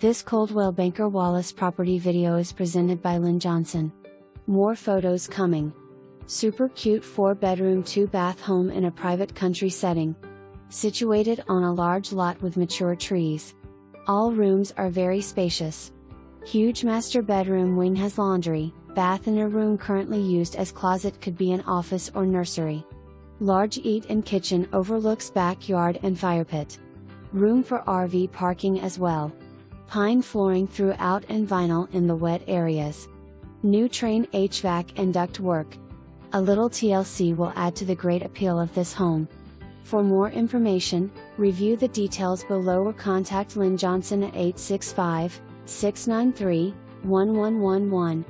This Coldwell Banker Wallace property video is presented by Lynn Johnson. More photos coming. Super cute 4-bedroom 2-bath home in a private country setting. Situated on a large lot with mature trees. All rooms are very spacious. Huge master bedroom wing has laundry, bath and a room currently used as closet could be an office or nursery. Large eat-in kitchen overlooks backyard and fire pit. Room for RV parking as well. Pine flooring throughout and vinyl in the wet areas. New Trane HVAC and duct work. A little TLC will add to the great appeal of this home. For more information, review the details below or contact Lynn Johnson at 865-693-1111.